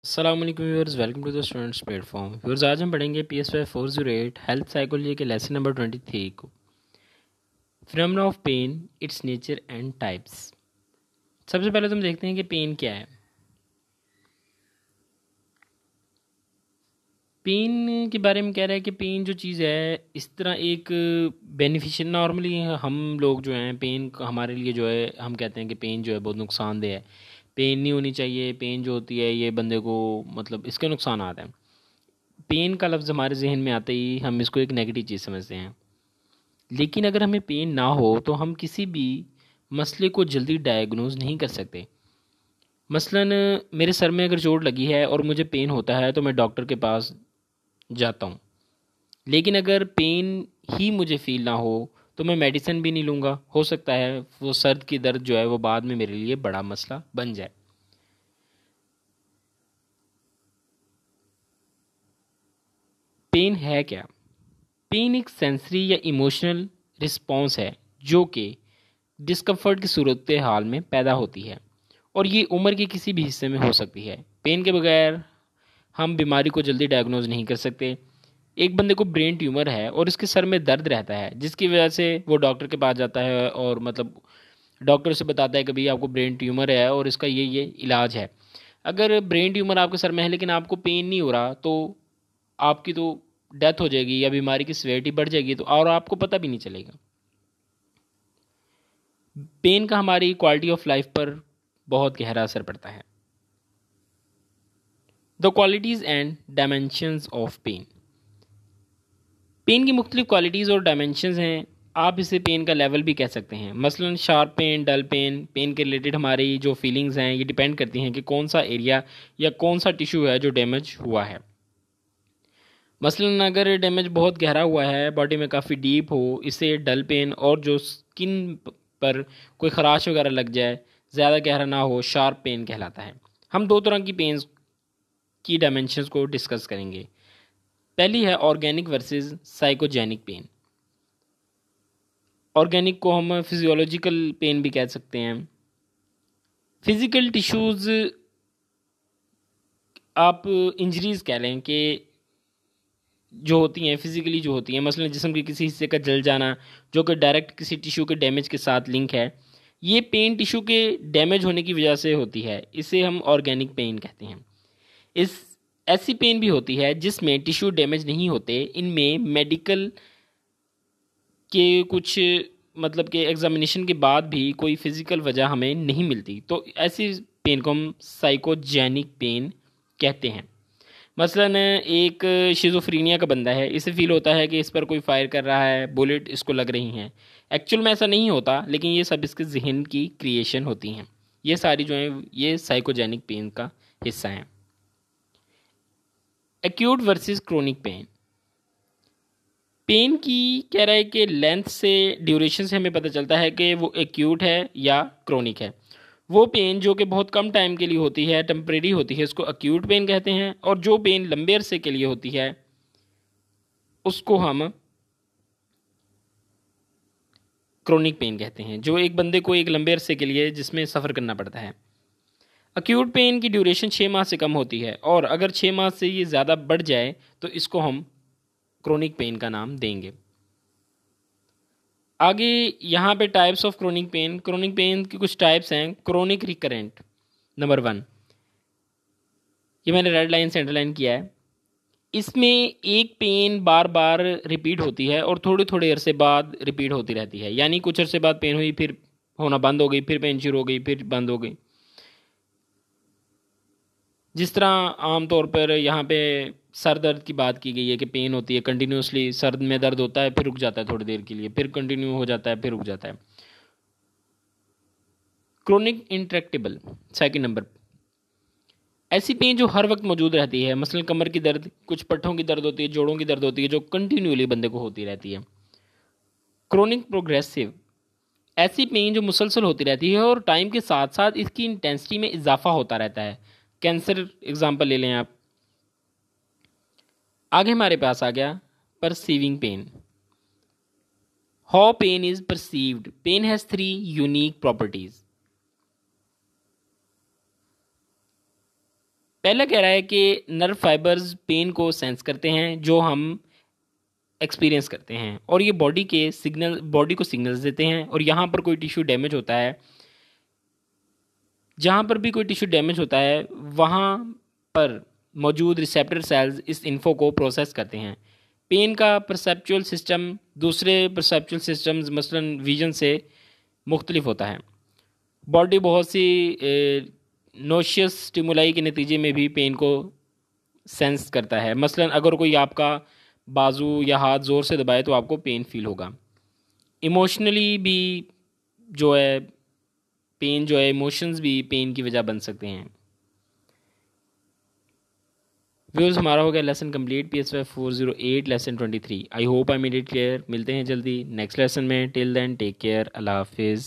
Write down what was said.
अस्सलाम वालेकुम viewers, welcome to the students platform. Viewers, आज हम पढ़ेंगे PSY 408 हेल्थ साइकोलॉजी के लेसन नंबर 23 को, phenomena of pain, its nature and types. सबसे पहले तुम देखते हैं कि पेन क्या है। पेन के बारे में कह रहा है कि पेन जो चीज़ है इस तरह एक बेनिफिशियल, नॉर्मली हम लोग जो हैं पेन हमारे लिए जो है हम कहते हैं कि पेन जो है बहुत नुकसानदेह है, पेन नहीं होनी चाहिए, पेन जो होती है ये बंदे को मतलब इसके नुकसान आते हैं। पेन का लफ्ज़ हमारे जहन में आते ही हम इसको एक नेगेटिव चीज़ समझते हैं, लेकिन अगर हमें पेन ना हो तो हम किसी भी मसले को जल्दी डायग्नोज नहीं कर सकते। मसलन मेरे सर में अगर चोट लगी है और मुझे पेन होता है तो मैं डॉक्टर के पास जाता हूँ, लेकिन अगर पेन ही मुझे फील ना हो तो मैं मेडिसिन भी नहीं लूँगा। हो सकता है वो सर्द की दर्द जो है वो बाद में मेरे लिए बड़ा मसला बन जाए। पेन है क्या? पेन एक सेंसरी या इमोशनल रिस्पॉन्स है जो कि डिस्कम्फर्ट की सूरत हाल में पैदा होती है, और ये उम्र के किसी भी हिस्से में हो सकती है। पेन के बगैर हम बीमारी को जल्दी डायग्नोज नहीं कर सकते। एक बंदे को ब्रेन ट्यूमर है और उसके सर में दर्द रहता है, जिसकी वजह से वो डॉक्टर के पास जाता है और मतलब डॉक्टर से बताता है कि भाई आपको ब्रेन ट्यूमर है और इसका ये इलाज है। अगर ब्रेन ट्यूमर आपके सर में है लेकिन आपको पेन नहीं हो रहा तो आपकी तो डेथ हो जाएगी या बीमारी की सीवियरिटी बढ़ जाएगी, तो और आपको पता भी नहीं चलेगा। पेन का हमारी क्वालिटी ऑफ लाइफ पर बहुत गहरा असर पड़ता है। The qualities and dimensions of pain. Pain की मुख्तलिफ क्वालिटीज़ और डायमेंशंस हैं। आप इसे पेन का लेवल भी कह सकते हैं। मसलन sharp pain, dull pain. Pain के रिलेटेड हमारी जो फीलिंग्स हैं ये डिपेंड करती हैं कि कौन सा एरिया या कौन सा टिश्यू है जो डैमेज हुआ है। मसलन अगर डैमेज बहुत गहरा हुआ है, बॉडी में काफ़ी डीप हो, इसे डल पेन, और जो स्किन पर कोई खराश वगैरह लग जाए, ज़्यादा गहरा ना हो, शार्प पेन कहलाता है। हम दो तरह की पेन्स की डायमेंशंस को डिस्कस करेंगे। पहली है organic versus psychogenic pain. Organic को हम फिजियोलॉजिकल पेन भी कह सकते हैं। फिजिकल टिश्यूज़, आप इंजरीज कह लें कि जो होती हैं फिजिकली जो होती हैं, मसलन जिस्म के किसी हिस्से का जल जाना जो कि डायरेक्ट किसी टिश्यू के डैमेज के साथ लिंक है, ये पेन टिश्यू के डैमेज होने की वजह से होती है। इसे हम ऑर्गेनिक पेन कहते हैं। इस ऐसी पेन भी होती है जिसमें टिश्यू डैमेज नहीं होते। इनमें मेडिकल के कुछ मतलब कि एग्जामिनेशन के बाद भी कोई फिज़िकल वजह हमें नहीं मिलती, तो ऐसी पेन को हम साइकोजेनिक पेन कहते हैं। मसलन एक शिज़ोफ्रीनिया का बंदा है, इसे फील होता है कि इस पर कोई फायर कर रहा है, बुलेट इसको लग रही हैं। एक्चुअल में ऐसा नहीं होता, लेकिन ये सब इसके जहन की क्रिएशन होती हैं। ये सारी जो हैं ये साइकोजेनिक पेन का हिस्सा हैं। Acute versus chronic pain. Pain की कह रहा है कि लेंथ से, ड्यूरेशन से हमें पता चलता है कि वो एक्यूट है या क्रोनिक है। वो पेन जो कि बहुत कम टाइम के लिए होती है, टेम्परेरी होती है, उसको अक्यूट पेन कहते हैं। और जो पेन लंबे अरसे के लिए होती है उसको हम क्रोनिक पेन कहते हैं, जो एक बंदे को एक लंबे अरसे के लिए जिसमें सफ़र करना पड़ता है। अक्यूट पेन की ड्यूरेशन 6 माह से कम होती है, और अगर 6 माह से ये ज़्यादा बढ़ जाए तो इसको हम क्रोनिक पेन का नाम देंगे। आगे यहाँ पे टाइप्स ऑफ क्रोनिक पेन की कुछ टाइप्स हैं। क्रोनिक रिकरेंट नंबर 1, ये मैंने रेड लाइन से अंडरलाइन किया है। इसमें एक पेन बार बार रिपीट होती है और थोड़े थोड़े अरसे बाद रिपीट होती रहती है, यानी कुछ अरसे बाद पेन हुई, फिर होना बंद हो गई, फिर पेन शुरू हो गई, फिर बंद हो गई। जिस तरह आमतौर पर यहाँ पे सर दर्द की बात की गई है कि पेन होती है कंटिन्यूसली, सर में दर्द होता है, फिर रुक जाता है थोड़ी देर के लिए, फिर कंटिन्यू हो जाता है, फिर रुक जाता है। क्रोनिक इंट्रैक्टेबल सेकंड नंबर, ऐसी पेन जो हर वक्त मौजूद रहती है। मसलन कमर की दर्द, कुछ पट्ठों की दर्द होती है, जोड़ों की दर्द होती है, जो कंटिन्यूली बंदे को होती रहती है। क्रोनिक प्रोग्रेसिव, ऐसी पेन जो मुसलसल होती रहती है और टाइम के साथ साथ इसकी इंटेंसिटी में इजाफा होता रहता है। कैंसर एग्जाम्पल ले लें आप। आगे हमारे पास आ गया perceiving pain. How pain is perceived. Pain has 3 unique properties. पहला कह रहा है कि नर्व फाइबर्स पेन को सेंस करते हैं जो हम एक्सपीरियंस करते हैं, और ये बॉडी को सिग्नल्स देते हैं, और यहाँ पर कोई टिश्यू डैमेज होता है, जहाँ पर भी कोई टिश्यू डैमेज होता है वहाँ पर मौजूद रिसेप्टर सेल्स इस इन्फो को प्रोसेस करते हैं। पेन का परसेप्चुअल सिस्टम दूसरे परसेप्चुअल सिस्टम्स मसलन विजन से मुख्तलिफ होता है। बॉडी बहुत सी नोशियस स्टिमुलाई के नतीजे में भी पेन को सेंस करता है। मसलन अगर कोई आपका बाजू या हाथ ज़ोर से दबाए तो आपको पेन फील होगा। इमोशनली भी जो है पेन जो है, इमोशंस भी पेन की वजह बन सकते हैं। व्यूअर्स, हमारा हो गया lesson complete PSY 408 lesson 23। I hope I made it clear. मिलते हैं जल्दी नेक्स्ट लेसन में। टिल देन टेक केयर, अल्लाह हाफिज़।